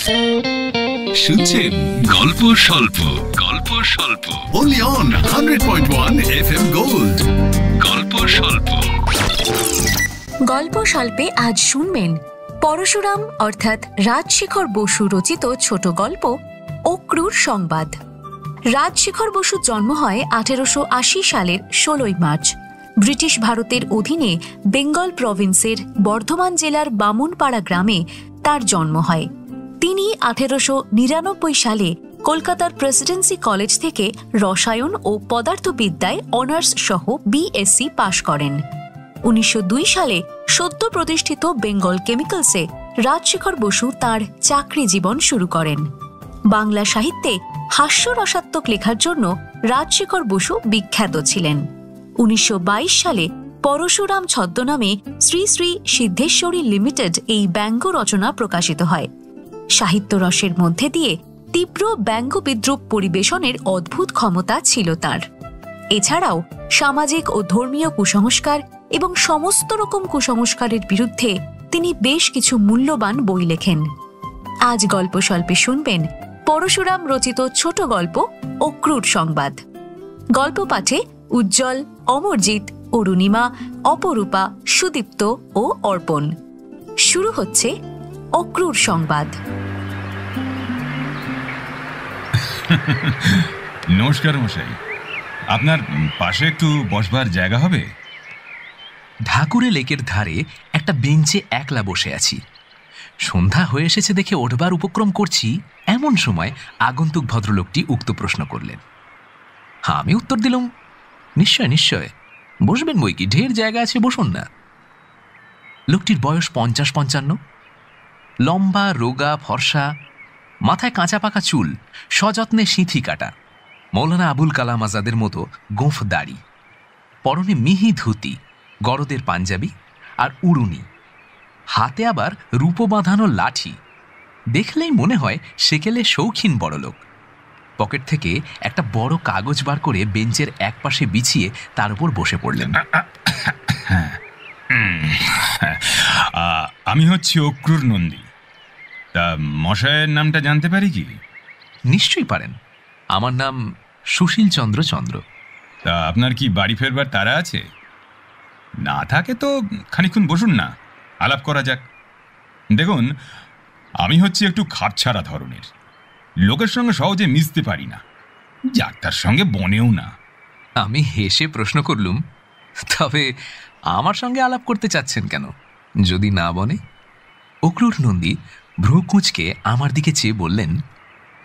শুনছেন গল্প স্বল্প only on 100.1 FM Gold। গল্প স্বল্প আজ শুনবেন পরশুরাম অর্থাৎ রাজশেখর বসু রচিত ছোট গল্প অক্রুর সংবাদ। রাজশেখর বসুর জন্ম হয় 1880 সালের 16 মার্চ। ব্রিটিশ ভারতের অধীনে বেঙ্গল প্রভিন্সের বর্ধমান জেলার বামুনপাড়া গ্রামে তার জন্ম হয়। তিনি 1899 সালে কলকাতার প্রেসিডেন্সি কলেজ থেকে রসায়ন ও পদার্থবিদ্যায় অনার্স সহ বিএসসি পাশ করেন। 1902 সালে সদ্য প্রতিষ্ঠিত বেঙ্গল কেমিক্যালসে রাজশেখর বসু তার চাকরি জীবন শুরু করেন। বাংলা সাহিত্যে হাস্যরসাত্মক লেখার জন্য রাজশেখর বসু বিখ্যাত ছিলেন। 1922 সালে পরশুরাম ছদ্মনামে শ্রী শ্রী সিদ্ধেশ্বরী লিমিটেড এই ব্যঙ্গ রচনা প্রকাশিত হয়। সাহিত্য রসের মধ্যে দিয়ে তীব্র ব্যঙ্গ বিদ্রুপ পরিবেশনের অদ্ভুত ক্ষমতা ছিল তার। এছাড়াও সামাজিক ও ধর্মীয় কুসংস্কার এবং সমস্ত রকম কুসংস্কারের বিরুদ্ধে তিনি বেশ কিছু মূল্যবান বই লেখেন। আজ গল্প স্বল্পে শুনবেন পরশুরাম রচিত ছোট গল্প অক্রুর সংবাদ। গল্প পাঠে উজ্জ্বল, অমরজিৎ, অরুণিমা, অপরূপা, সুদীপ্ত ও অর্পণ। শুরু হচ্ছে অক্রুর সংবাদ। নমস্কার মশাই, আপনার পাশে একটু বসবার জায়গা হবে? ঢাকুরে লেকের ধারে একটা বেঞ্চে একলা বসে আছি। সন্ধ্যা হয়ে এসেছে দেখে ওঠবার উপক্রম করছি, এমন সময় আগন্তুক ভদ্রলোকটি উক্ত প্রশ্ন করলেন। আমি উত্তর দিলাম, নিশ্চয় নিশ্চয়, বসবেন বই কি, ঢের জায়গা আছে, বসুন না। লোকটির বয়স 50-55, লম্বা, রোগা, ফর্সা, মাথায় কাঁচা পাকা চুল, সযত্নে সিঁথি কাটা, মৌলানা আবুল কালাম আজাদের মতো গোঁফ দাড়ি, পরনে মিহি ধুতি, গরদের পাঞ্জাবি আর উড়ুনি, হাতে আবার রূপো বাঁধানো লাঠি। দেখলেই মনে হয় সেকেলে শৌখিন বড়লোক। পকেট থেকে একটা বড় কাগজ বার করে বেঞ্চের এক পাশে বিছিয়ে তার উপর বসে পড়লেন। আমি হচ্ছি অক্রুর নন্দী। তা মশাইয়ের নামটা জানতে পারি কি? নিশ্চয়ই পারেন, আমার নাম সুশীল চন্দ্র চন্দ্র। তা আপনার কি বাড়ি ফেরবার তারা আছে? না থাকে তো খানিকক্ষণ বসুন না, আলাপ করা যাক। দেখুন, আমি হচ্ছি একটু খাপছাড়া ধরনের, লোকের সঙ্গে সহজে মিশতে পারি না, যার তার সঙ্গে বনেও না। আমি হেসে প্রশ্ন করলুম, তবে আমার সঙ্গে আলাপ করতে চাচ্ছেন কেন, যদি না বনে? অক্রুর নন্দী ভ্রু কুঁচকে আমার দিকে চেয়ে বললেন,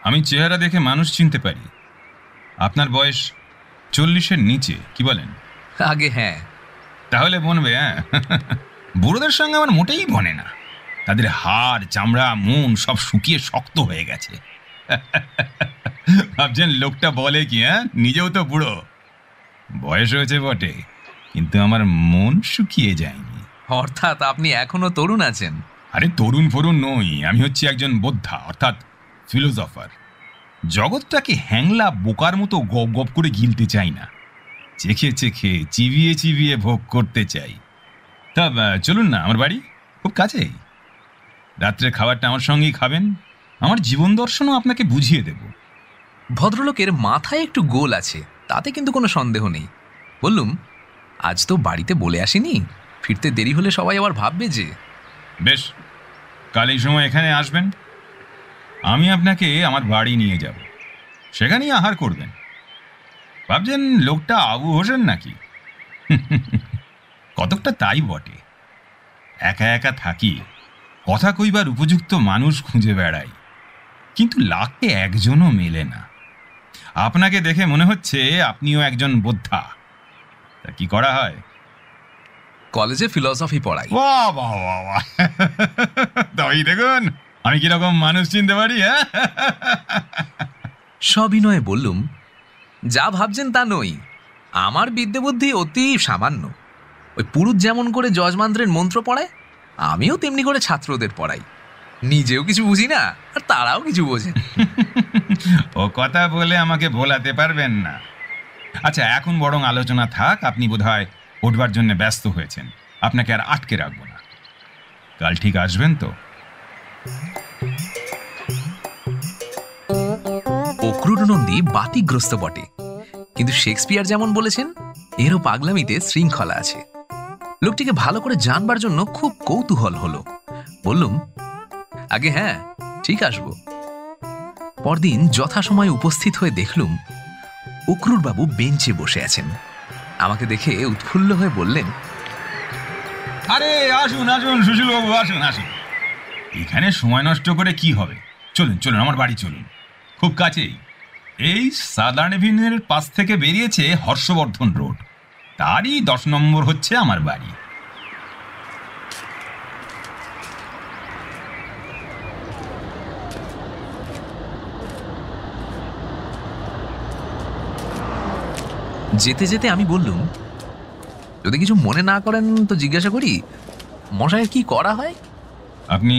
আমি চেহারা দেখে মানুষ চিনতে পারি। আপনার বয়স 40-এর নিচে, কি বলেন? আগে হ্যাঁ। তাহলে বনবে? হ্যাঁ, বুড়োদের সঙ্গে আমার মোটেই বনে না। তাদের হাড়, চামড়া, মন সব শুকিয়ে শক্ত হয়ে গেছে। ভাবছেন লোকটা বলে কি? হ্যাঁ, নিজেও তো বুড়ো, বয়স হয়েছে বটে, কিন্তু আমার মন শুকিয়ে যায়নি। অর্থাৎ আপনি এখনো তরুণ আছেন? আরে তরুণ ফরুণ নই, আমি হচ্ছি একজন বোদ্ধা অর্থাৎ ফিলোসফার। জগৎটাকে হ্যাংলা বোকার মতো গপ গপ করে গিলতে চাই না, চেখে চেখে চিবিয়ে চিবিয়ে ভোগ করতে চাই। তা চলুন না আমার বাড়ি, খুব কাছেই। রাত্রের খাবারটা আমার সঙ্গেই খাবেন, আমার জীবন দর্শনও আপনাকে বুঝিয়ে দেব। ভদ্রলোকের মাথায় একটু গোল আছে, তাতে কিন্তু কোনো সন্দেহ নেই। বললুম, আজ তো বাড়িতে বলে আসিনি, ফিরতে দেরি হলে সবাই আবার ভাববে যে। বেশ, কাল এই সময় এখানে আসবেন, আমি আপনাকে আমার বাড়ি নিয়ে যাব, সেখানেই আহার করবেন। ভাবছেন লোকটা আবু হোসেন নাকি? কতকটা তাই বটে। একা একা থাকি, কথা কইবার উপযুক্ত মানুষ খুঁজে বেড়াই, কিন্তু লাখে একজনও মেলে না। আপনাকে দেখে মনে হচ্ছে আপনিও একজন বোদ্ধা। তা কি করা হয়? কলেজে ফিলসফি পড়াই। বাহ বাহ বাহ বাহ, তাই দেখুন আমি কিরকম মানুষ চিনতে পারি। হ্যাঁ, সবিনয়ে বললুম, যা ভাবছেন তা নই, আমার বিদ্যে বুদ্ধি অতি সামান্য। ওই পুরুষ যেমন করে যজমান্ত্রের মন্ত্র পড়ায়, আমিও তেমনি করে ছাত্রদের পড়াই। নিজেও কিছু বুঝি না, আর তারাও কিছু বোঝে। ও কথা বলে আমাকে ভোলাতে পারবেন না। আচ্ছা, এখন বরং আলোচনা থাক, আপনি বোধহয় উঠবার জন্য ব্যস্ত হয়েছেন, আপনাকে আর আটকে রাখবো না। কাল ঠিক আসবেন তো? ক্রুরনন্দী বাতিগ্রস্ত বটে, কিন্তু শেক্সপিয়ার যেমন বলেছেন, এরও পাগলামিতে শৃঙ্খলা আছে। লোকটিকে ভালো করে জানবার জন্য খুব কৌতূহল হলো। বললুম, আগে হ্যাঁ, ঠিক আসবো। পরদিন যথাসময়ে উপস্থিত হয়ে দেখলুম অক্রুর বাবু বেঞ্চে বসে আছেন। আমাকে দেখে উৎফুল্ল হয়ে বললেন, আরে আসুন আসুন সুশীল বাবু, আসুন আসুন। এখানে সময় নষ্ট করে কি হবে, চলুন চলুন আমার বাড়ি চলুন, খুব কাছেই। এই সাদার্ন এভিনিউয়ের পাশ থেকে বেরিয়েছে হর্ষবর্ধন রোড, তারই 10 নম্বর হচ্ছে আমার বাড়ি। যেতে যেতে আমি বললুম, যদি কিছু মনে না করেন তো জিজ্ঞাসা করি, মশাইয়ের কি করা হয়? আপনি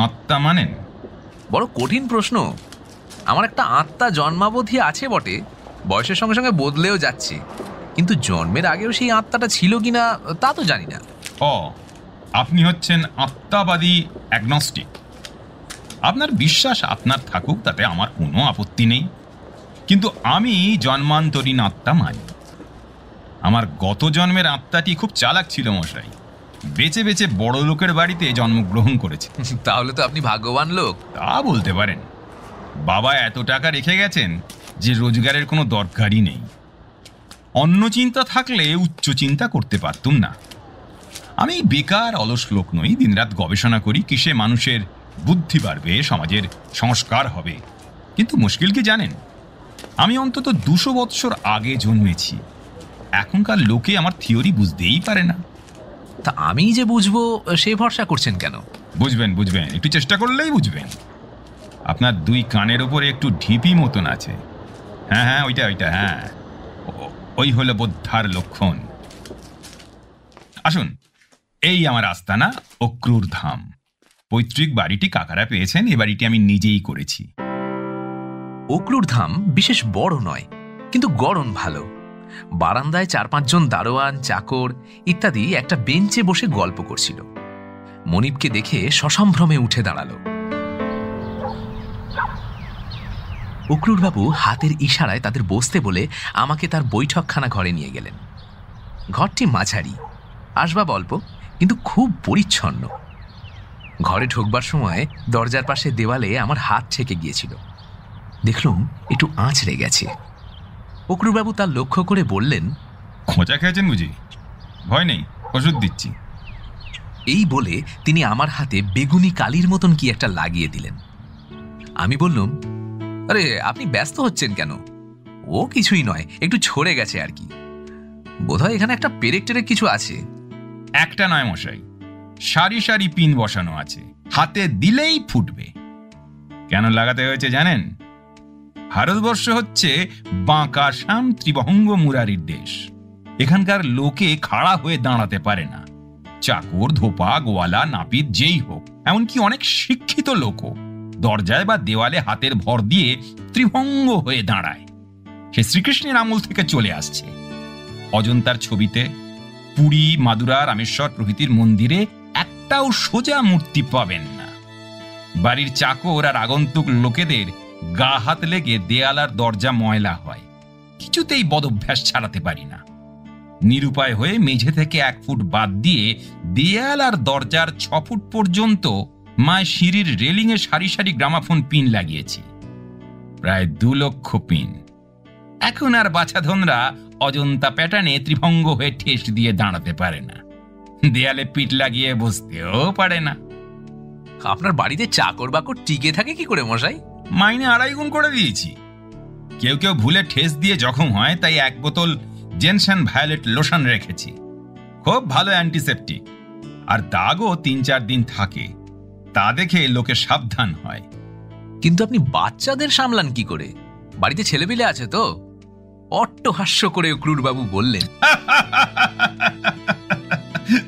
আত্মা মানেন? বড় কঠিন প্রশ্ন। আমার একটা আত্মা জন্মাবধি আছে বটে, বয়সের সঙ্গে সঙ্গে বদলেও যাচ্ছে, কিন্তু জন্মের আগেও সেই আত্মাটা ছিল কিনা তা তো জানি না। আপনি হচ্ছেন আত্মাবাদী অ্যাগনস্টিক। আপনার বিশ্বাস আপনার থাকুক, তাতে আমার কোনো আপত্তি নেই, কিন্তু আমি জন্মান্তরীণ আত্মা মানি। আমার গত জন্মের আত্মাটি খুব চালাক ছিল মশাই, বেঁচে বেঁচে বড় লোকের বাড়িতে জন্মগ্রহণ করেছে। তাহলে তো আপনি ভাগ্যবান লোক। তা বলতে পারেন। বাবা এত টাকা রেখে গেছেন যে রোজগারের কোনো দরকারই নেই। অন্য চিন্তা থাকলে উচ্চ চিন্তা করতে পারতুম না। আমি বেকার অলস লোক নই, দিনরাত গবেষণা করি কিসে মানুষের বুদ্ধি বাড়বে, সমাজের সংস্কার হবে। কিন্তু মুশকিল কি জানেন, আমি অন্তত 200 বৎসর আগে জন্মেছি। এখনকার লোকে আমার থিওরি বুঝতেই পারে না। তা আমি যে বুঝবো সে ভরসা করছেন কেন? বুঝবেন বুঝবেন, একটু চেষ্টা করলেই বুঝবেন। আপনার 2 কানের ওপরে একটু ঢিপি মতন আছে। হ্যাঁ হ্যাঁ, ওইটা ওইটা, হ্যাঁ, ওই হলো বোদ্ধার লক্ষণ। আসুন, এই আমার আস্তানা অক্রুর ধাম। পৈতৃক বাড়িটি কাকারা পেয়েছেন, এ বাড়িটি আমি নিজেই করেছি। অক্রুর ধাম বিশেষ বড় নয়, কিন্তু গড়ন ভালো। বারান্দায় 4-5 জন দারোয়ান, চাকর ইত্যাদি একটা বেঞ্চে বসে গল্প করছিল। মনিবকে দেখে সসম্ভ্রমে উঠে দাঁড়ালো। অক্রুরবাবু হাতের ইশারায় তাদের বসতে বলে আমাকে তার বৈঠকখানা ঘরে নিয়ে গেলেন। ঘরটি মাঝারি, আসবাব অল্প, কিন্তু খুব পরিচ্ছন্ন। ঘরে ঢোকবার সময় দরজার পাশে দেওয়ালে আমার হাত ঠেকে গিয়েছিল। দেখলুম একটু আঁচড়ে গেছে। অক্রুরবাবু তার লক্ষ্য করে বললেন, খোঁচা খেয়েছেন বুঝি? ভয় নেই, ওষুধ দিচ্ছি। এই বলে তিনি আমার হাতে বেগুনি কালির মতন কি একটা লাগিয়ে দিলেন। আমি বললুম, আরে আপনি ব্যস্ত হচ্ছেন কেন? ও কিছুই নয়, একটু ছড়ে গেছে আর কি। বোধহয় এখানে একটা পেরেক টেরেক কিছু আছে। একটা নয় মশাই, সারি সারি পিন বসানো আছে, হাতে দিলেই ফুটবে। কেন লাগাতে হয়েছে জানেন? ভারতবর্ষ হচ্ছে বাঁকা শ্যাম ত্রিভঙ্গ মুরারির দেশ। এখানকার লোকে খাড়া হয়ে দাঁড়াতে পারে না। চাকর, ধোপা, গোয়ালা, নাপিত যেই হোক, এমনকি অনেক শিক্ষিত লোকও দরজায় বা দেওয়ালে হাতের ভর দিয়ে ত্রিভঙ্গ হয়ে দাঁড়ায়। সে শ্রীকৃষ্ণের আমল থেকে চলে আসছে। অজন্তার ছবিতে, পুরী, মাদুরা, রামেশ্বর প্রভৃতির মন্দিরে একটাও সোজা মূর্তি পাবেন না। বাড়ির চাকর আর আগন্তুক লোকেদের গা হাত লেগে দেয়াল আর দরজা ময়লা হয়, কিছুতেই বদভ্যাস ছাড়াতে পারি না। নিরুপায় হয়ে মেঝে থেকে 1 ফুট বাদ দিয়ে দেয়াল আর দরজার 6 ফুট পর্যন্ত মায় সিঁড়ির রেলিংয়ে সারি সারি গ্রামাফোন পিন লাগিয়েছি, প্রায় 2 লক্ষ পিন। এখন আর বাছাধনরা অজন্তা প্যাটার্নে ত্রিভঙ্গ হয়ে ঠেস দিয়ে দাঁড়াতে পারে না, দেয়ালে পিঠ লাগিয়ে বসতেও পারে না। আপনার বাড়িতে চাকর বাকর টিকে থাকে কি করে মশাই? মাইনে 2.5 গুণ করে দিয়েছি। কেউ কেউ ভুলে ঠেস দিয়ে জখম হয়, তাই 1 বোতল জেনসেন ভায়োলেট লোশন রেখেছি। খুব ভালো অ্যান্টিসেপটিক, আর দাগও 3-4 দিন থাকে। তা দেখে লোকে সাবধান হয়। কিন্তু আপনি বাচ্চাদের সামলান কি করে? বাড়িতে ছেলেপিলে আছে তো? অট্টহাস্য করে অক্রুরবাবু বললেন,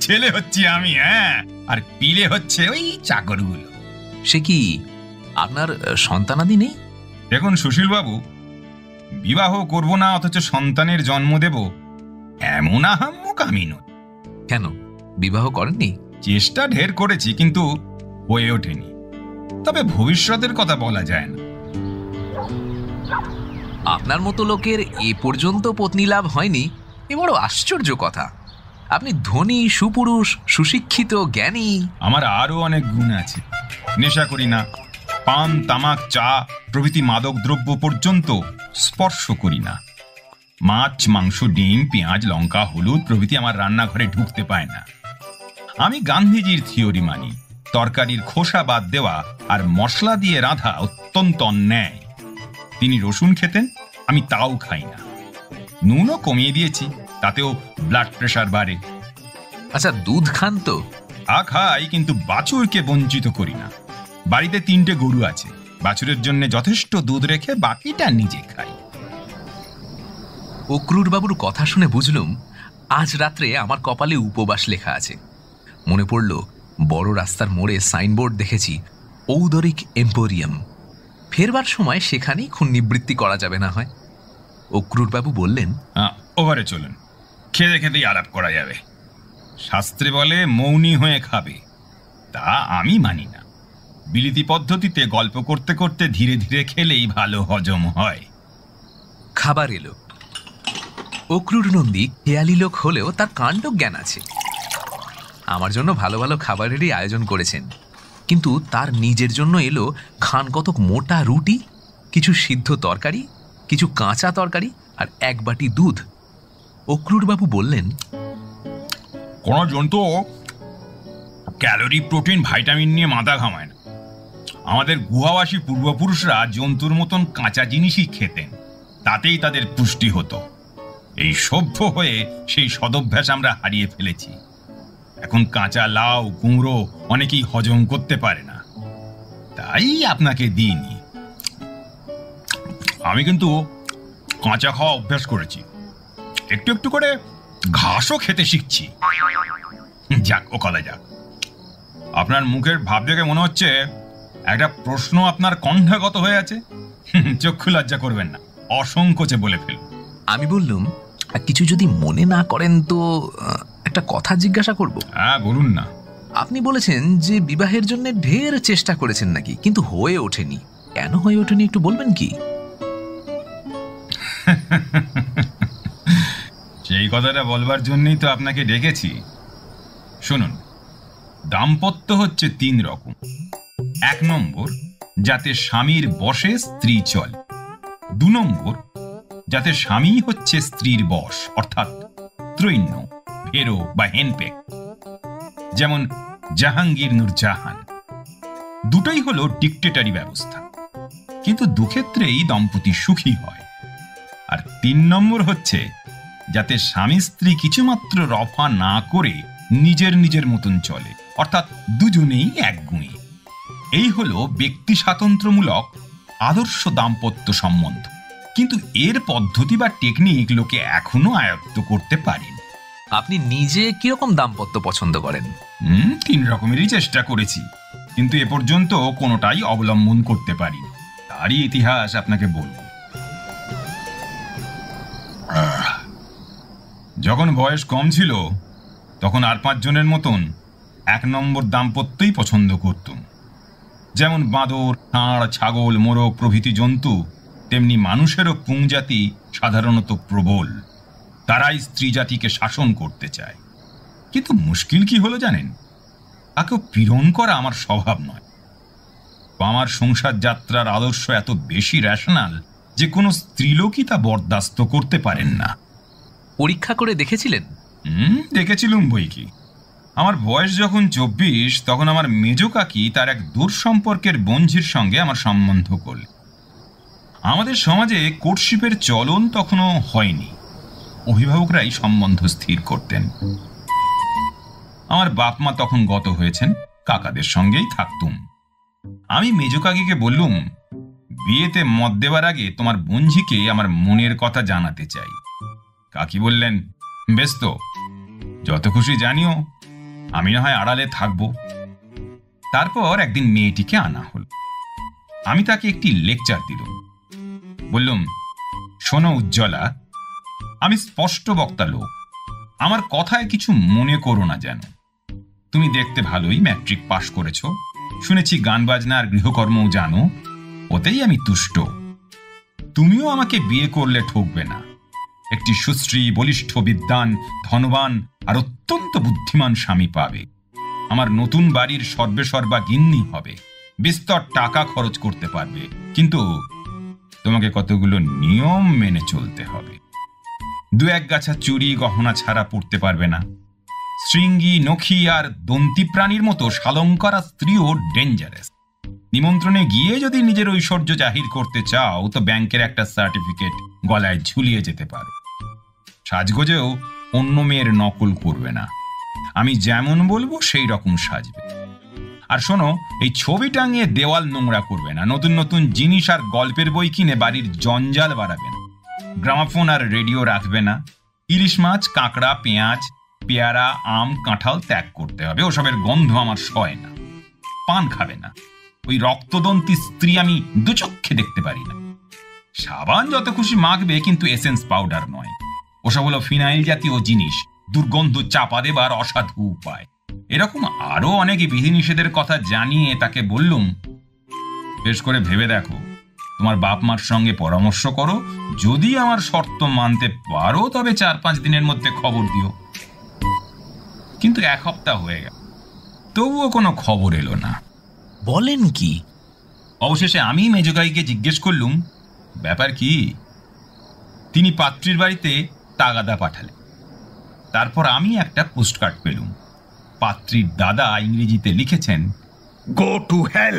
ছেলে হচ্ছি আমি, হ্যাঁ, আর পিলে হচ্ছে ওই চাকরগুলো। সে কি, আপনার সন্তানাদি নেই? দেখুন সুশীল বাবু, বিবাহ করব না অথচ সন্তানের জন্ম দেব এমন আহাম্মক আমি নই। কেন, বিবাহ করেননি? চেষ্টা ঢের করেছি, কিন্তু হয়ে ওঠেনি। তবে ভবিষ্যতের কথা বলা যায় না। আপনার মতো লোকের এ পর্যন্ত পত্নী লাভ হয়নি, এ বড় আশ্চর্য কথা। আপনি ধনী, সুপুরুষ, সুশিক্ষিত, জ্ঞানী। আমার আরো অনেক গুণ আছে। নেশা করি না, পান, তামাক, চা প্রভৃতি মাদক দ্রব্য পর্যন্ত স্পর্শ করি না। মাছ, মাংস, ডিম, পেঁয়াজ, লঙ্কা, হলুদ প্রভৃতি আমার রান্নাঘরে ঢুকতে পায় না। আমি গান্ধীজির থিওরি মানি, তরকারির খোসা বাদ দেওয়া আর মশলা দিয়ে রাঁধা অত্যন্ত অন্যায়। তিনি রসুন খেতেন, আমি তাও খাই না। নুনও কমিয়ে দিয়েছি, তাতেও ব্লাড প্রেশার বাড়ে। আচ্ছা, দুধ খান তো? খাই, কিন্তু বাছুরকে বঞ্চিত করি না। বাড়িতে 3টে গরু আছে, বাছুরের জন্য যথেষ্ট দুধ রেখে বাকিটা নিজে খাই। অক্রুর বাবুর কথা শুনে বুঝলুম আজ রাত্রে আমার কপালে উপবাস লেখা আছে। মনে পড়ল বড় রাস্তার মোড়ে সাইনবোর্ড দেখেছি, ঔদরিক এম্পোরিয়াম। ফেরবার সময় সেখানেই খুন নিবৃত্তি করা যাবে না হয়। অক্রুর বাবু বললেন, ওভারে চলুন, খেতে খেতেই আলাপ করা যাবে। শাস্ত্রে বলে মৌনী হয়ে খাবে, তা আমি মানি না। বিলিতি পদ্ধতিতে গল্প করতে করতে ধীরে ধীরে খেলেই ভালো হজম হয়। খাবার এলো। অক্রুর নন্দী খেয়ালি লোক হলেও তার কাণ্ড জ্ঞান আছে। আমার জন্য ভালো ভালো খাবারেরই আয়োজন করেছেন, কিন্তু তার নিজের জন্য এলো খান কতক মোটা রুটি, কিছু সিদ্ধ তরকারি, কিছু কাঁচা তরকারি আর 1 বাটি দুধ। অক্রুর বাবু বললেন, কোন জন্তু ক্যালোরি, প্রোটিন, ভাইটামিন নিয়ে মাথা ঘামায় না। আমাদের গুহাবাসী পূর্বপুরুষরা জন্তুর মতন কাঁচা জিনিসই খেতেন, তাতেই তাদের পুষ্টি হতো। এই সভ্য হয়ে সেই সদভ্যাস আমরা হারিয়ে ফেলেছি। এখন কাঁচা লাউ, কুমড়ো অনেকেই হজম করতে পারে না, তাই আপনাকে দিইনি। আমি কিন্তু কাঁচা খাওয়া অভ্যাস করেছি, একটু একটু করে ঘাসও খেতে শিখছি। যাক, ও কথা যাক। আপনার মুখের ভাব দেখে মনে হচ্ছে একটা প্রশ্ন আপনার কণ্ঠাগত হয়ে আছে। চক্ষু লজ্জা করবেন না, অসংকোচে বলে ফেলুন। আমি বললুম, কিছু যদি মনে না করেন তো একটা কথা জিজ্ঞাসা করব। হ্যাঁ, বলুন না। আপনি বলেছেন যে বিবাহের জন্য ঢের চেষ্টা করেছেন নাকি, কিন্তু হয়ে ওঠেনি। কেন হয়ে ওঠেনি একটু বলবেন কি? সেই কথাটা বলবার জন্যই তো আপনাকে ডেকেছি। শুনুন, দাম্পত্য হচ্ছে 3 রকম। 1 নম্বর, যাতে স্বামীর বশে স্ত্রী চলে। 2 নম্বর, যাতে স্বামী হচ্ছে স্ত্রীর বশ, অর্থাৎ ত্রৈন্য, ভেরো বা হেনপেক, যেমন জাহাঙ্গীর নূরজাহান। দুটোই হলো ডিক্টেটরি ব্যবস্থা, কিন্তু দুক্ষেত্রেই দম্পতি সুখী হয়। আর 3 নম্বর হচ্ছে যাতে স্বামী স্ত্রী কিছুমাত্র রফা না করে নিজের নিজের মতন চলে, অর্থাৎ দুজনেই একগুঁয়ে। এই হলো ব্যক্তি স্বাতন্ত্র্যমূলক আদর্শ দাম্পত্য সম্বন্ধ। কিন্তু এর পদ্ধতি বা টেকনিক লোকে এখনো আয়ত্ত করতে পারেন। আপনি নিজে কিরকম দাম্পত্য পছন্দ করেন? 3 রকমেরই চেষ্টা করেছি, কিন্তু এ পর্যন্ত কোনোটাই অবলম্বন করতে পারি। তারই ইতিহাস আপনাকে বলবো। যখন বয়স কম ছিল তখন আর 5 জনের মতন 1 নম্বর দাম্পত্যই পছন্দ করতুম। যেমন বাঁদর, ষাঁড়, ছাগল, মোরগ প্রভৃতি জন্তু, তেমনি মানুষেরও পুংজাতি সাধারণত প্রবল। তারাই স্ত্রী জাতিকে শাসন করতে চায়। কিন্তু মুশকিল কি হলো জানেন? তাকেও পীড়ন করা আমার স্বভাব নয়। আমার সংসার যাত্রার আদর্শ এত বেশি রেশনাল যে কোনো স্ত্রীলোকই তা বরদাস্ত করতে পারেন না। পরীক্ষা করে দেখেছিলেন? দেখেছিলুম বই কি। আমার বয়স যখন 24, তখন আমার মেজ কাকি তার এক দূর সম্পর্কের বঞ্ঝির সঙ্গে আমার সম্বন্ধ করলেন। আমাদের সমাজে কোর্টশিপের চলন তখনও হয়নি, অভিভাবকরাই সম্বন্ধ স্থির করতেন। আমার বাপ মা তখন গত হয়েছেন, কাকাদের সঙ্গেই থাকতুম। আমি মেজ কাকিকে বললুম, বিয়েতে মত দেওয়ার আগে তোমার বঞ্ঝিকে আমার মনের কথা জানাতে চাই। কাকি বললেন, বেশ তো, যত খুশি জানিও, আমি না হয় আড়ালে থাকব। তারপর একদিন মেয়েটিকে আনা হল। আমি তাকে একটি লেকচার দিলাম। বললুম, শোনো উজ্জ্বলা, আমি স্পষ্ট বক্তা লোক, আমার কথায় কিছু মনে করো না যেন। তুমি দেখতে ভালোই ম্যাট্রিক পাশ করেছো, শুনেছি গান বাজনা আর গৃহকর্মও জানো, ওতেই আমি তুষ্ট। তুমিও আমাকে বিয়ে করলে ঠকবে না। একটি সুশ্রী, বলিষ্ঠ, বিদ্বান, ধনবান আর অত্যন্ত বুদ্ধিমান স্বামী পাবে। আমার নতুন বাড়ির সর্বেসর্বা গিন্নি হবে, বিস্তর টাকা খরচ করতে পারবে, কিন্তু তোমাকে কতগুলো নিয়ম মেনে চলতে হবে। 2-1 গাছা চুরি গহনা ছাড়া পড়তে পারবে না। শৃঙ্গী, নখী আর দন্তি প্রাণীর মতো শালঙ্কারা স্ত্রীও ডেঞ্জারাস। নিমন্ত্রণে গিয়ে যদি নিজের ঐশ্বর্য জাহির করতে চাও তো ব্যাংকের একটা সার্টিফিকেট গলায় ঝুলিয়ে যেতে পারো। সাজগোজেও অন্য মেয়ের নকল করবে না। আমি যেমন বলবো সেই রকম সাজবে। আর শোনো, এই ছবি টাঙিয়ে দেওয়াল নোংরা করবে না। নতুন নতুন জিনিস আর গল্পের বই কিনে বাড়ির জঞ্জাল বাড়াবে না। গ্রামাফোন আর রেডিও রাখবে না। ইলিশ মাছ, কাঁকড়া, পেঁয়াজ, পেয়ারা, আম, কাঁঠাল ত্যাগ করতে হবে। ওসবের গন্ধ আমার সয় না। পান খাবে না। ওই রক্তদন্তী স্ত্রী আমি দুচক্ষে দেখতে পারি না। সাবান যত খুশি মাখবে, কিন্তু এসেন্স পাউডার নয়। ওসব হলো ফিনাইল জাতীয় জিনিস, দুর্গন্ধ চাপা দেবার অসাধু উপায়। এরকম আরো অনেক বিধিনিষেধের কথা জানিয়ে তাকে বললুম, বেশ করে ভেবে দেখো, তোমার বাপ মার সঙ্গে পরামর্শ করো। যদি আমার শর্ত মানতে পারো তবে 4-5 দিনের মধ্যে খবর দিও। কিন্তু 1 সপ্তাহ হয়ে গেল, তবুও কোনো খবর এলো না। বলেন কি? অবশেষে আমি মেজগাইকে জিজ্ঞেস করলুম, ব্যাপার কি? তিনি পাত্রীর বাড়িতে তাগাদা পাঠালেন। তারপর আমি একটা পোস্টকার্ড পেলুম। পাত্রীর দাদা ইংরেজিতে লিখেছেন, গো টু হেল।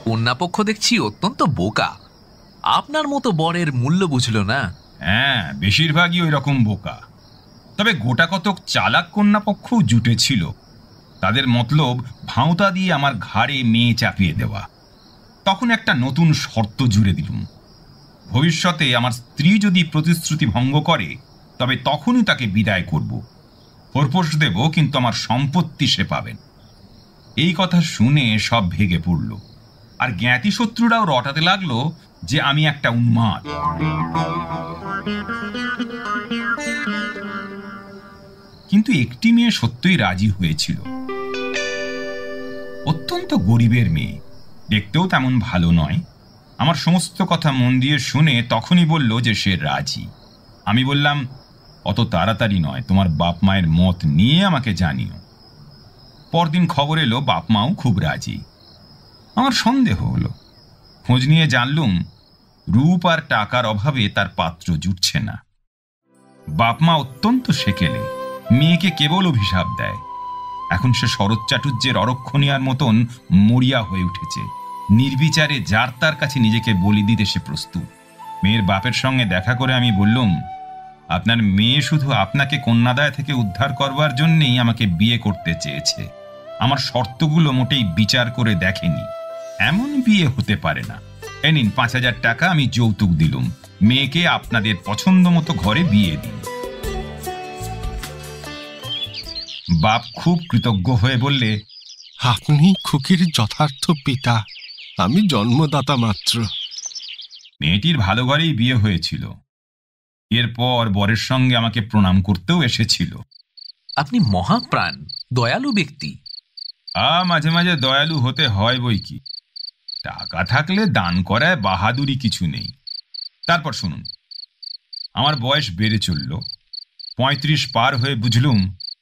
কন্যাপক্ষ দেখছি অত্যন্ত বোকা। আপনার মতো বরের মূল্য বুঝল না। হ্যাঁ, বেশিরভাগই ওই রকম বোকা। তবে গোটা কতক চালাক কন্যাপক্ষও জুটেছিল। তাদের মতলব ভাঁওতা দিয়ে আমার ঘাড়ে মেয়ে চাপিয়ে দেওয়া। তখন একটা নতুন শর্ত জুড়ে দিলুম, ভবিষ্যতে আমার স্ত্রী যদি প্রতিশ্রুতি ভঙ্গ করে তবে তখনই তাকে বিদায় করব। খোরপোশ দেব, কিন্তু আমার সম্পত্তি সে পাবেন। এই কথা শুনে সব ভেগে পড়ল, আর জ্ঞাতি শত্রুরাও রটাতে লাগলো যে আমি একটা উন্মাদ। কিন্তু একটি মেয়ে সত্যই রাজি হয়েছিল। অত্যন্ত গরিবের মেয়ে, দেখতেও তেমন ভালো নয়। আমার সমস্ত কথা মন দিয়ে শুনে তখনই বলল যে সে রাজি। আমি বললাম, অত তাড়াতাড়ি নয়, তোমার বাপ মায়ের মত নিয়ে আমাকে জানিও। পরদিন খবর এলো বাপ মাও খুব রাজি। আমার সন্দেহ হলো। খোঁজ নিয়ে জানলুম রূপ আর টাকার অভাবে তার পাত্র জুটছে না। বাপ মা অত্যন্ত সেকেলে, মেয়েকে কেবল অভিশাপ দেয়। এখন সে শরৎ চাটুর্যের অরক্ষণীয়ার মতন মরিয়া হয়ে উঠেছে। নির্বিচারে যার তার কাছে নিজেকে বলি দিতে সে প্রস্তুত। মেয়ের বাপের সঙ্গে দেখা করে আমি বললুম, আপনার মেয়ে শুধু আপনাকে কন্যাদায় থেকে উদ্ধার করবার জন্যেই আমাকে বিয়ে করতে চেয়েছে। আমার শর্তগুলো মোটেই বিচার করে দেখেনি। এমন বিয়ে হতে পারে না। এই নিন 5,000 টাকা, আমি যৌতুক দিলুম। মেয়েকে আপনাদের পছন্দ মতো ঘরে বিয়ে দিন। বাপ খুব কৃতজ্ঞ হয়ে বললে, আপনি খুকির যথার্থ পিতা, আমি জন্মদাতা মাত্র। মেয়েটির ভালো ঘরেই বিয়ে হয়েছিল। এরপর বরের সঙ্গে আমাকে প্রণাম করতেও এসেছিল। আপনি মহাপ্রাণ, দয়ালু ব্যক্তি। মাঝে মাঝে দয়ালু হতে হয় বই কি। টাকা থাকলে দান করায় বাহাদুরি কিছু নেই। তারপর শুনুন, আমার বয়স বেড়ে চলল। 35 পার হয়ে বুঝলুম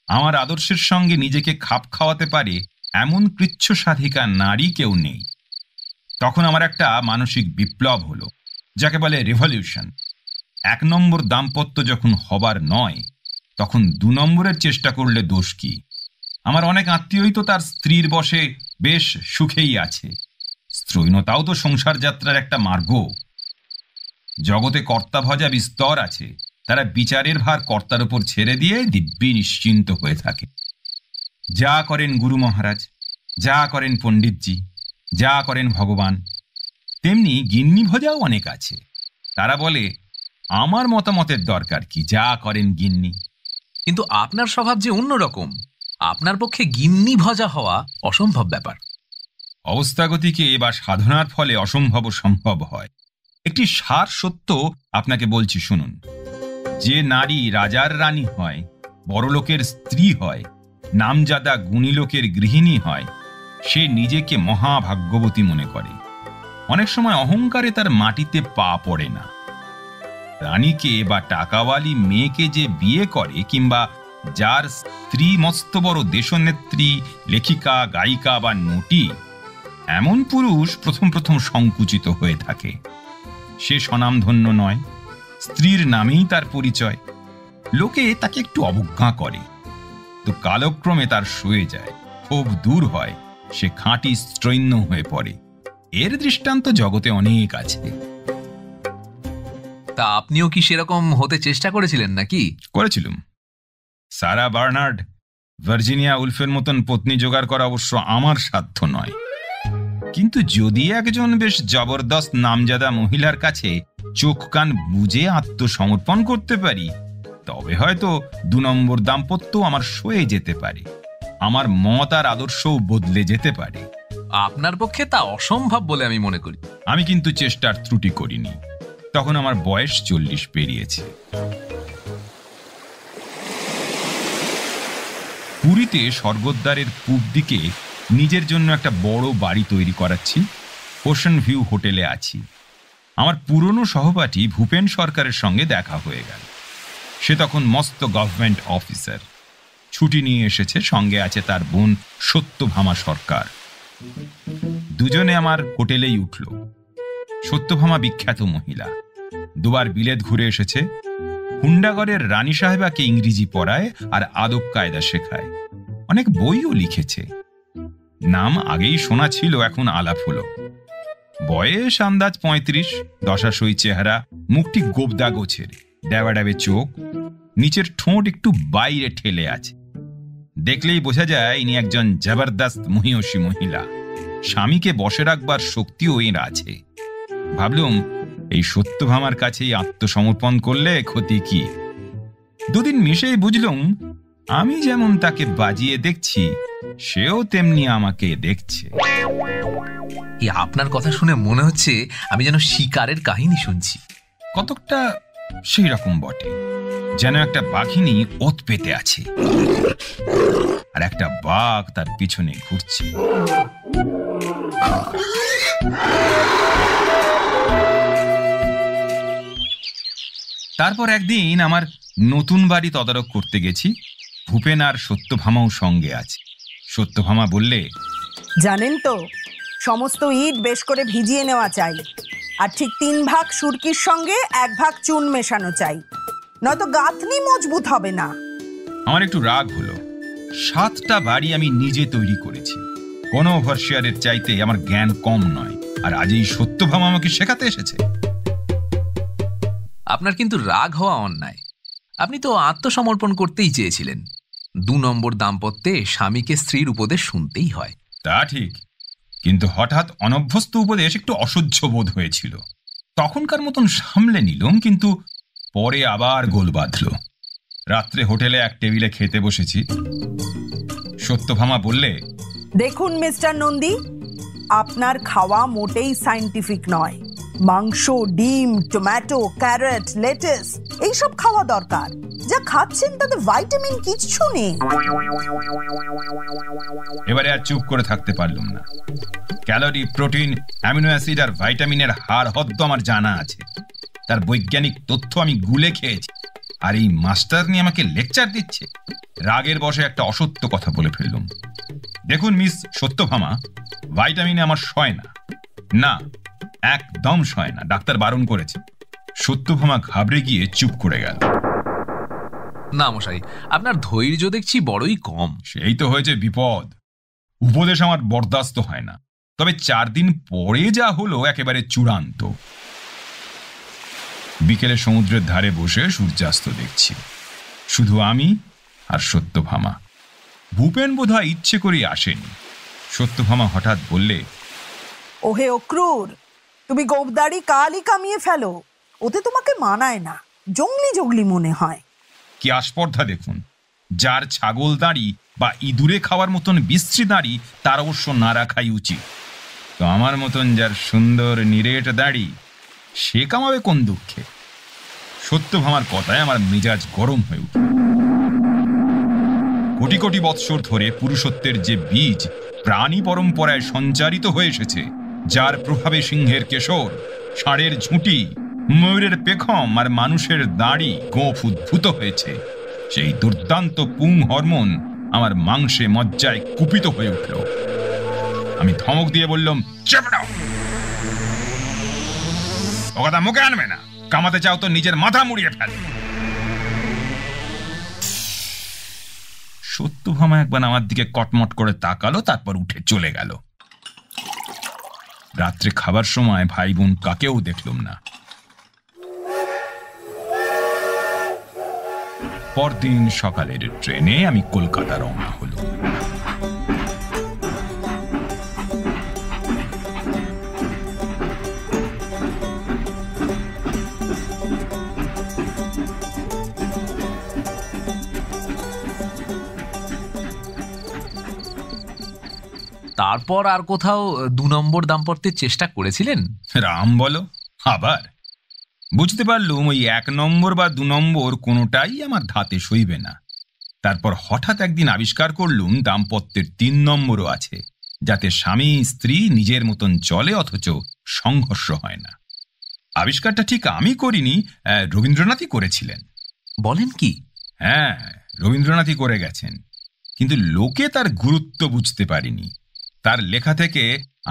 আমার আদর্শের সঙ্গে নিজেকে খাপ খাওয়াতে পারে এমন কৃচ্ছ সাধিকা নারী কেউ নেই। তখন আমার একটা মানসিক বিপ্লব হলো, যাকে বলে রেভলিউশন। 1 নম্বর দাম্পত্য যখন হবার নয়, তখন 2 নম্বরের চেষ্টা করলে দোষ কি? আমার অনেক আত্মীয়ই তো তার স্ত্রীর বশে বেশ সুখেই আছে। স্ত্রৈণতাও তো সংসার যাত্রার একটা মার্গ। জগতে কর্তা ভজা বিস্তর আছে, তারা বিচারের ভার কর্তার উপর ছেড়ে দিয়ে দিব্যি নিশ্চিন্ত হয়ে থাকে। যা করেন গুরু মহারাজ, যা করেন পণ্ডিতজি, যা করেন ভগবান। তেমনি গিন্নি ভজাও অনেক আছে। তারা বলে, আমার মতামতের দরকার কি, যা করেন গিন্নি। কিন্তু আপনার স্বভাব যে অন্যরকম। আপনার পক্ষে গিন্নি ভজা হওয়া অসম্ভব ব্যাপার। অবস্থাগতিকে বা সাধনার ফলে অসম্ভব সম্ভব হয়। একটি সার সত্য আপনাকে বলছি, শুনুন। যে নারী রাজার রানী হয়, বড়লোকের স্ত্রী হয়, নামজাদা গুণী লোকের গৃহিণী হয়, সে নিজেকে মহাভাগ্যবতী মনে করে। অনেক সময় অহংকারে তার মাটিতে পা পড়ে না। রানীকে বা টাকাওয়ালি মেয়েকে যে বিয়ে করে, কিংবা যার স্ত্রী মস্ত বড় দেশনেত্রী, লেখিকা, গায়িকা বা নটি, এমন পুরুষ প্রথম প্রথম সংকুচিত হয়ে থাকে। সে স্বনামধন্য নয়, স্ত্রীর নামেই তার পরিচয়। লোকে তাকে একটু অবজ্ঞা করে, তো কালক্রমে তার সয়ে যায়, খুব দূর হয়, সে খাঁটি স্ত্রৈন্য হয়ে পড়ে। এর দৃষ্টান্ত জগতে অনেক আছে। তা আপনিও কি সেরকম হতে চেষ্টা করেছিলেন নাকি? করেছিলাম। সারা বার্নার্ড, ভার্জিনিয়া উলফের মতন পত্নী জোগাড় করা অবশ্য আমার সাধ্য নয়, কিন্তু যদি একজন বেশ জবরদস্ত নামজাদা মহিলার কাছে চোখ কান বুজে আত্মসমর্পণ করতে পারি, তবে হয়তো 2 নম্বর দাম্পত্য আমার সয়ে যেতে পারে, আমার মত আর আদর্শও বদলে যেতে পারে। আপনার পক্ষে তা অসম্ভব বলে আমি মনে করি। আমি কিন্তু চেষ্টার ত্রুটি করিনি। তখন আমার বয়স 40 পেরিয়েছে। পুরীতে স্বর্গদ্বারের পূব দিকে নিজের জন্য একটা বড় বাড়ি তৈরি করাচ্ছি। ওশান ভিউ হোটেলে আছি। আমার পুরনো সহপাঠী ভূপেন সরকারের সঙ্গে দেখা হয়ে গেল। সে তখন মস্ত গভর্নমেন্ট অফিসার, ছুটি নিয়ে এসেছে। সঙ্গে আছে তার বোন সত্যভামা সরকার। দুজনে আমার হোটেলেই উঠল। সত্যভামা বিখ্যাত মহিলা, 2 বার বিলেত ঘুরে এসেছে। হুন্ডাগড়ের রানী সাহেবাকে ইংরেজি পড়ায় আর আদব কায়দা শেখায়। অনেক বইও লিখেছে। নাম আগেই শোনা ছিল, এখন আলাপ হলো। বয়স আন্দাজ 35, দশাসই চেহারা, মুখটি গোবদা গোছের, ড্যাবে চোখ, নিচের ঠোঁট একটু বাইরে ঠেলে আছে। দেখলেই বোঝা যায় ইনি একজন জবরদস্ত মহিয়সী মহিলা। স্বামীকে বসে রাখবার শক্তিও এর আছে। ভাবলুম এই সত্যভামার কাছেই আত্মসমর্পণ করলে ক্ষতি কি। 2 দিন মিশেই বুঝলুম আমি যেমন তাকে বাজিয়ে দেখছি, সেও তেমনি আমাকে দেখছে। আপনার কথা শুনে মনে হচ্ছে আমি যেন শিকারের কাহিনী শুনছি। কতকটা সেই রকম বটে, যেন একটা বাঘিনী ওত পেতে আছে আর একটা বাঘ তার পিছনে ঘুরছে। তারপর একদিন আমার নতুন বাড়ি তদারক করতে গেছি। ভূপেন আর সত্যভামাও সঙ্গে আছে। সত্যভামা বললে, জানেন তো, সমস্ত ইট বেশ করে ভিজিয়ে নেওয়া চাই, আর ঠিক 3 ভাগ সুরকির সঙ্গে 1 ভাগ চুন মেশানো চাই, নয়তো গাঁথনি মজবুত হবে না। আমার একটু রাগ হলো। 7টা বাড়ি আমি নিজে তৈরি করেছি। কোনো ওভারশিয়ারের চাইতে আমার জ্ঞান কম নয়, আর আজ এই সত্যভামা আমাকে শেখাতে এসেছে। আপনার কিন্তু রাগ হওয়া অন্যায়। আপনি তো আত্মসমর্পণ করতেই চেয়েছিলেন। 2 নম্বর দাম্পত্যে স্বামীকে স্ত্রীর উপদেশ শুনতেই হয়। তা ঠিক, কিন্তু হঠাৎ অনভ্যস্ত উপদেশ একটু অসহ্য বোধ হয়েছিল। তখনকার মতন সামলে নিলাম, কিন্তু পরে আবার গোল বাঁধল। রাত্রে হোটেলে এক টেবিলে খেতে বসেছি। সত্যভামা বললে, দেখুন মিস্টার নন্দী, আপনার খাওয়া মোটেই সায়েন্টিফিক নয়। মাংস, ডিম, টমেটো, ক্যারট, লেটাস এইসব খাওয়া দরকার। যা খাচ্ছেন তাতে ভাইটামিন কিচ্ছু নেই। এবারে আর চুপ করে থাকতে পারলাম না। ক্যালোরি, প্রোটিন, অ্যামিনো অ্যাসিড আর ভাইটামিনের হার হদ্দ আমার জানা আছে। তার বৈজ্ঞানিক তথ্য আমি গুলে খেয়েছি, আর এই মাস্টার নিয়ে আমাকে লেকচার দিচ্ছে। রাগের বশে একটা অসত্য কথা বলে ফেললাম। দেখুন মিস সত্যভামা, ভাইটামিনে আমার সয় না, না একদম সয় না, ডাক্তার বারণ করেছে। সত্যভামা ঘাবড়ে গিয়ে চুপ করে গেল। না মশাই, আপনার ধৈর্য দেখছি বড়ই কম। সেই তো হয়েছে বিপদ। উপদেশ আমার বরদাস্ত হয় না, তবে 4 দিন পরে যা হলো একেবারে চূড়ান্ত। বিকেলে সমুদ্রের ধারে বসে সূর্যাস্ত দেখছি, শুধু আমি আর সত্যভামা। ভূপেন বোধহয় ইচ্ছে করে আসেনি। সত্যভামা হঠাৎ বললে, ওহে অক্রূর, তুমি গোবদাড়ি কালই কামিয়ে ফেলো, ওতে তোমাকে মানায় না, জঙ্গলি জঙ্গলি মনে হয়। কি আস্পর্ধা দেখুন! যার ছাগল দাঁড়ি বা ইঁদুরে খাওয়ার মতন বিশ্রী দাঁড়ি তার অবশ্য না রাখাই উচিত। তো আমার মতন যার সুন্দর নিরেট দাঁড়ি, সে কামাবে কোন দুঃখে? সত্যভামার কথায় আমার মেজাজ গরম হয়ে উঠল। কোটি কোটি বৎসর ধরে পুরুষত্বের যে বীজ প্রাণী পরম্পরায় সঞ্চারিত হয়ে এসেছে, যার প্রভাবে সিংহের কেশর, ষাঁড়ের ঝুঁটি, ময়ূরের পেখম আর মানুষের দাড়ি গোঁফ উদ্ভূত হয়েছে, সেই দুর্দান্ত পুং হরমোন আমার মাংসে মজ্জায় কুপিত হয়ে উঠল। আমি ধমক দিয়ে বললাম, চেপে দাও, ও কথা মুখে আনবে না। কামাতে চাও তো নিজের মাথা মুড়িয়ে ফেল। সত্যভামা একবার আমার দিকে কটমট করে তাকালো, তারপর উঠে চলে গেল। রাত্রে খাবার সময় ভাই বোন কাকেও দেখলাম না। পরদিন সকালের ট্রেনে আমি কলকাতা রওনা হলো। তারপর আর কোথাও 2 নম্বর দাম্পত্যের চেষ্টা করেছিলেন? রাম বলো, আবার বুঝতে পারলুম ওই 1 নম্বর বা 2 নম্বর কোনোটাই আমার ধাতে সইবে না। তারপর হঠাৎ একদিন আবিষ্কার করলুম দাম্পত্যের 3 নম্বরও আছে, যাতে স্বামী স্ত্রী নিজের মতন চলে অথচ সংঘর্ষ হয় না। আবিষ্কারটা ঠিক আমি করিনি, রবীন্দ্রনাথই করেছিলেন। বলেন কি? হ্যাঁ, রবীন্দ্রনাথই করে গেছেন, কিন্তু লোকে তার গুরুত্ব বুঝতে পারেনি। তার লেখা থেকে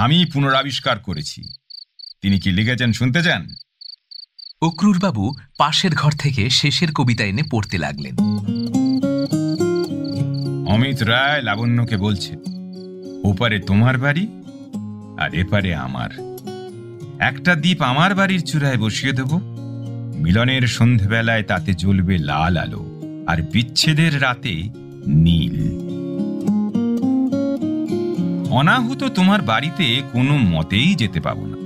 আমি পুনরাবিষ্কার করেছি। তিনি কি লিখেছেন শুনতে চান? অক্রুরবাবু পাশের ঘর থেকে শেষের কবিতা এনে পড়তে লাগলেন। অমিত রায় লাবণ্যকে বলছে, ওপারে তোমার বাড়ি আর এপারে আমার। একটা দ্বীপ আমার বাড়ির চূড়ায় বসিয়ে দেব। মিলনের সন্ধেবেলায় তাতে জ্বলবে লাল আলো, আর বিচ্ছেদের রাতে নীল। অনাহুত তোমার বাড়িতে কোনো মতেই যেতে পাবো না।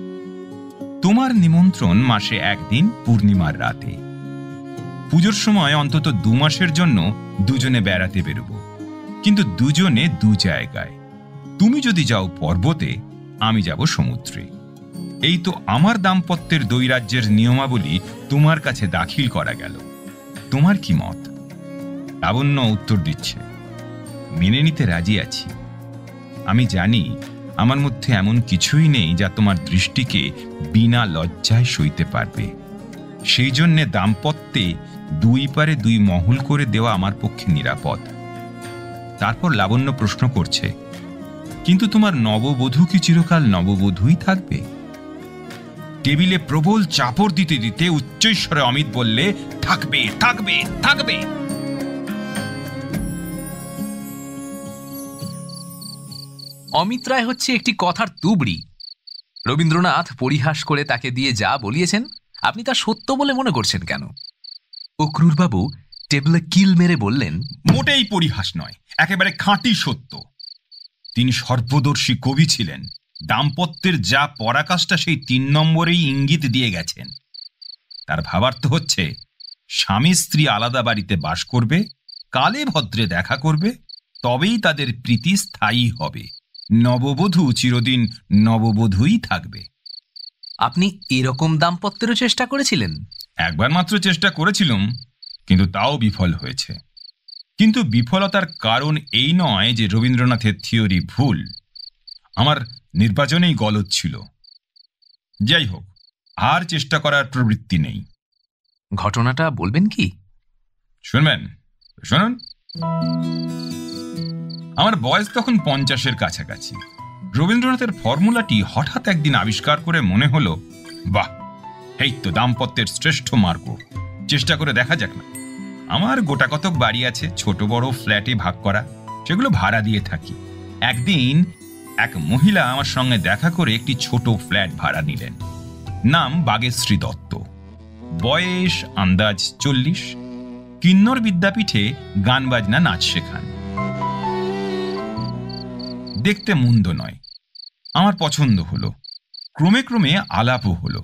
তোমার নিমন্ত্রণ মাসে 1 দিন পূর্ণিমার রাতে। পুজোর সময় অন্তত 2 মাসের জন্য দুজনে বেড়াতে বেরোবো, কিন্তু দুজনে 2 জায়গায়। তুমি যদি যাও পর্বতে, আমি যাব সমুদ্রে। এই তো আমার দাম্পত্যের দৈরাজ্যের নিয়মাবলী তোমার কাছে দাখিল করা গেল। তোমার কি মত? লাবণ্য উত্তর দিচ্ছে, মেনে নিতে রাজি আছি। আমি জানি আমার মধ্যে এমন কিছুই নেই যা তোমার দৃষ্টিকে বিনা লজ্জায় সইতে পারবে। সেই জন্যে দাম্পত্যে 2 পারে 2 মহল করে দেওয়া আমার পক্ষে নিরাপদ। তারপর লাবণ্য প্রশ্ন করছে, কিন্তু তোমার নববধূ কি চিরকাল নববধূই থাকবে? টেবিলে প্রবল চাপড় দিতে দিতে উচ্চৈঃস্বরে অমিত বললে, থাকবে, থাকবে, থাকবে। অমিত রায় হচ্ছে একটি কথার তুবড়ি। রবীন্দ্রনাথ পরিহাস করে তাকে দিয়ে যা বলিয়েছেন, আপনি তা সত্য বলে মনে করছেন কেন? অক্রুরবাবু টেবিলে কিল মেরে বললেন, মোটেই পরিহাস নয়, একেবারে খাঁটি সত্য। তিনি সর্বদর্শী কবি ছিলেন। দাম্পত্যের যা পরাকাষ্ঠা সেই 3 নম্বরেই ইঙ্গিত দিয়ে গেছেন। তার ভাবার্থ হচ্ছে, স্বামী স্ত্রী আলাদা বাড়িতে বাস করবে, কালে ভদ্রে দেখা করবে, তবেই তাদের প্রীতি স্থায়ী হবে। নববধূ চিরদিন নববধূই থাকবে। আপনি এরকম দাম্পত্যেরও চেষ্টা করেছিলেন? একবার মাত্র চেষ্টা করেছিলাম, কিন্তু তাও বিফল হয়েছে। কিন্তু বিফলতার কারণ এই নয় যে রবীন্দ্রনাথের থিওরি ভুল। আমার নির্বাচনেই গলদ ছিল। যাই হোক, আর চেষ্টা করার প্রবৃত্তি নেই। ঘটনাটা বলবেন কি? শুনবেন? শুনুন। আমার বয়স তখন 50-এর কাছাকাছি। রবীন্দ্রনাথের ফর্মুলাটি হঠাৎ একদিন আবিষ্কার করে মনে হলো, বাহ, এই তো দাম্পত্যের শ্রেষ্ঠ মার্গ, চেষ্টা করে দেখা যাক না। আমার গোটাকতক বাড়ি আছে, ছোট বড় ফ্ল্যাটে ভাগ করা, সেগুলো ভাড়া দিয়ে থাকি। একদিন এক মহিলা আমার সঙ্গে দেখা করে একটি ছোট ফ্ল্যাট ভাড়া নিলেন। নাম বাগেশ্রী দত্ত, বয়স আন্দাজ 40। কিন্নর বিদ্যাপীঠে গান বাজনা নাচ শেখান। দেখতে মন্দ নয়, আমার পছন্দ হলো। ক্রমে ক্রমে আলাপও হলো।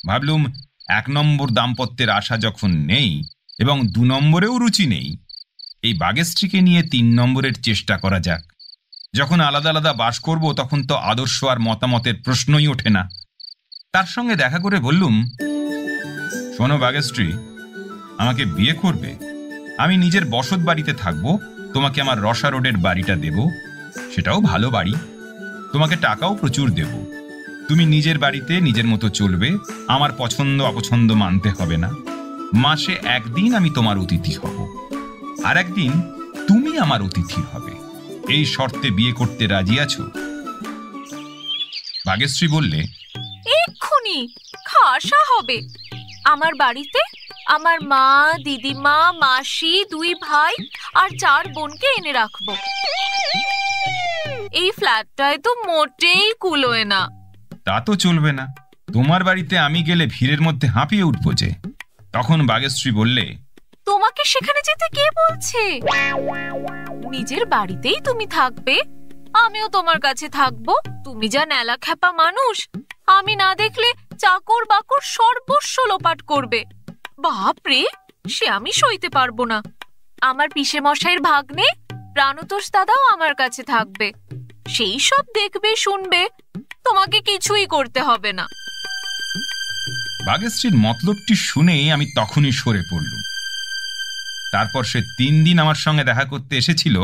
ভাবলুম 1 নম্বর দাম্পত্যের আশা যখন নেই এবং 2 নম্বরেও রুচি নেই, এই বাগেশ্রীকে নিয়ে 3 নম্বরের চেষ্টা করা যাক। যখন আলাদা আলাদা বাস করব তখন তো আদর্শ আর মতামতের প্রশ্নই ওঠে না। তার সঙ্গে দেখা করে বললুম, শোনো বাগেশ্রী, আমাকে বিয়ে করবে? আমি নিজের বসত বাড়িতে থাকবো, তোমাকে আমার রসা রোডের বাড়িটা দেব, সেটাও ভালো বাড়ি। তোমাকে টাকাও প্রচুর দেব, তুমি নিজের বাড়িতে নিজের মতো চলবে, আমার পছন্দ অপছন্দ মানতে হবে না। মাসে একদিন আমি তোমার অতিথি হব, আর একদিন তুমি আমার অতিথি হবে। এই শর্তে বিয়ে করতে রাজি আছো? ভাগ্যশ্রী বললে, এক্ষুনি খাসা হবে। আমার বাড়িতে আমার মা, দিদিমা, মাসি, 2 ভাই আর 4 বোনকে এনে রাখবো। এই ফ্ল্যাটটায় তো মোটেই কুলোয় না। তা তো চলবে না, তোমার বাড়িতে আমি গেলে ভিড়ের মধ্যে হাঁপিয়ে উঠবো যে। তখন ভাগ্যশ্রী বললে, তোমাকে সেখানে যেতে কে বলছে? নিজের বাড়িতেই তুমি থাকবে, আমিও তোমার কাছে থাকবো। তুমি যা নেলা খ্যাপা মানুষ, আমি না দেখলে চাকর বাকর সর্বস্ব লোপাট করবে। বাপরে, সে আমি সইতে পারবো না। আমার পিসে মশাইয়ের ভাগ্নে প্রাণতোষ দাদাও আমার কাছে থাকবে, সেই সব দেখবে শুনবে, তোমাকে কিছুই করতে হবে না। ভাগ্যশ্রীর মতলবটি শুনেই আমি তখনই সরে পড়লুম। তারপর সে 3 দিন আমার সঙ্গে দেখা করতে এসেছিল,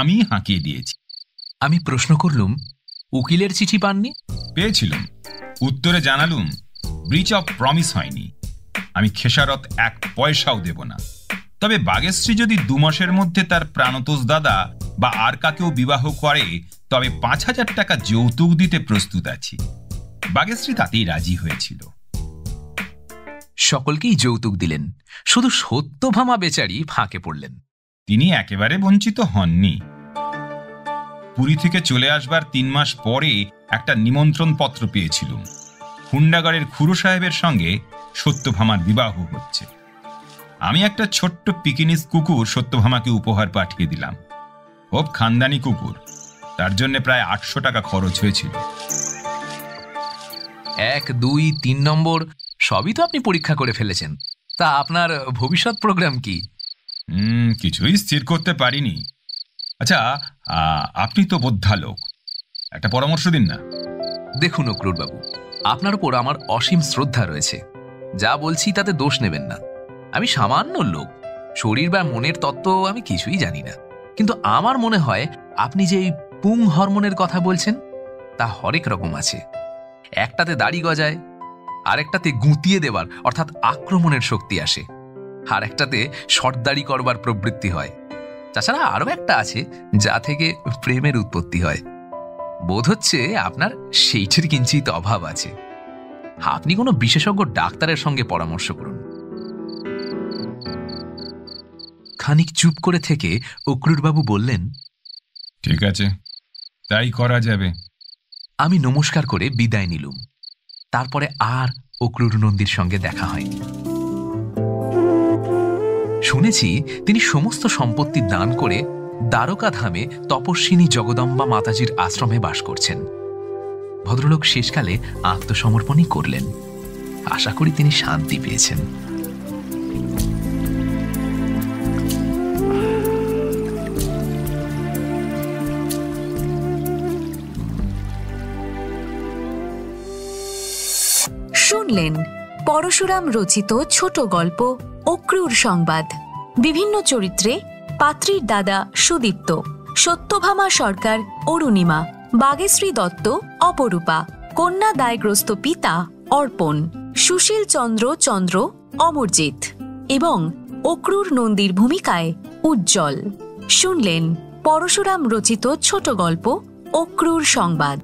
আমি হাঁকিয়ে দিয়েছি। আমি প্রশ্ন করলুম, উকিলের চিঠি পাননি? পেয়েছিলাম, উত্তরে জানালুম ব্রিচ অফ প্রমিস হয়নি, আমি খেসারত 1 পয়সাও দেব না। তবে ভাগ্যশ্রী যদি 2 মাসের মধ্যে তার প্রাণতোষ দাদা বা আর কাকেও বিবাহ করে, তবে 5,000 টাকা যৌতুক দিতে প্রস্তুত আছি। ভাগ্যশ্রী তাতেই রাজি হয়েছিল। সকলকেই যৌতুক দিলেন, শুধু সত্যভামা বেচারি ফাঁকে পড়লেন। তিনি একেবারে বঞ্চিত হননি। পুরী থেকে চলে আসবার 3 মাস পরে একটা নিমন্ত্রণ পত্র পেয়েছিলুম। হুন্ডাগড়ের খুড়ো সাহেবের সঙ্গে সত্যভামার বিবাহ হচ্ছে। আমি একটা ছোট্ট পিকিনিস কুকুর সত্যভামাকে উপহার পাঠিয়ে দিলাম। খুব খানদানি কুকুর, তার জন্য প্রায় 800 টাকা খরচ হয়েছিল। 1, 2, 3 নম্বর সবই তো আপনি পরীক্ষা করে ফেলেছেন। তা আপনার ভবিষ্যৎ প্রোগ্রাম কি? কিছুই স্থির করতে পারিনি। আচ্ছা, আপনি তো বোদ্ধা লোক, একটা পরামর্শ দিন না। দেখুন অক্রুর বাবু, আপনার উপর আমার অসীম শ্রদ্ধা রয়েছে, যা বলছি তাতে দোষ নেবেন না। আমি সামান্য লোক, শরীর বা মনের তত্ত্ব আমি কিছুই জানি না, কিন্তু আমার মনে হয় আপনি যে এই পুং হরমোনের কথা বলছেন তা হরেক রকম আছে। একটাতে দাড়ি গজায়, আরেকটাতে গুঁতিয়ে দেবার অর্থাৎ আক্রমণের শক্তি আসে, আর একটাতে সর্দারি করবার প্রবৃত্তি হয়। তাছাড়া আরো একটা আছে যা থেকে প্রেমের উৎপত্তি হয়। বোধ হচ্ছে আপনার সেইটির কিঞ্চিত অভাব আছে। আপনি কোনো বিশেষজ্ঞ ডাক্তারের সঙ্গে পরামর্শ করুন। খানিক চুপ করে থেকে অক্রুরবাবু বললেন, ঠিক আছে, তাই করা যাবে। আমি নমস্কার করে বিদায় নিলুম। তারপরে আর অক্রুর নন্দীর সঙ্গে দেখা হয়নি। শুনেছি তিনি সমস্ত সম্পত্তি দান করে দ্বারকা ধামে তপস্বিনী জগদম্বা মাতাজির আশ্রমে বাস করছেন। ভদ্রলোক শেষকালে আত্মসমর্পণই করলেন। আশা করি তিনি শান্তি পেয়েছেন। শুনলেন পরশুরাম রচিত ছোট গল্প অক্রুর সংবাদ। বিভিন্ন চরিত্রে পাত্রীর দাদা সুদীপ্ত, সত্যভামা সরকার অরুণিমা, ভাগ্যশ্রী দত্ত অপরূপা, কন্যা দায়গ্রস্ত পিতা অর্পণ, সুশীল চন্দ্র অমরজিৎ এবং অক্রুর নন্দীর ভূমিকায় উজ্জ্বল। শুনলেন পরশুরাম রচিত ছোট গল্প অক্রুর সংবাদ।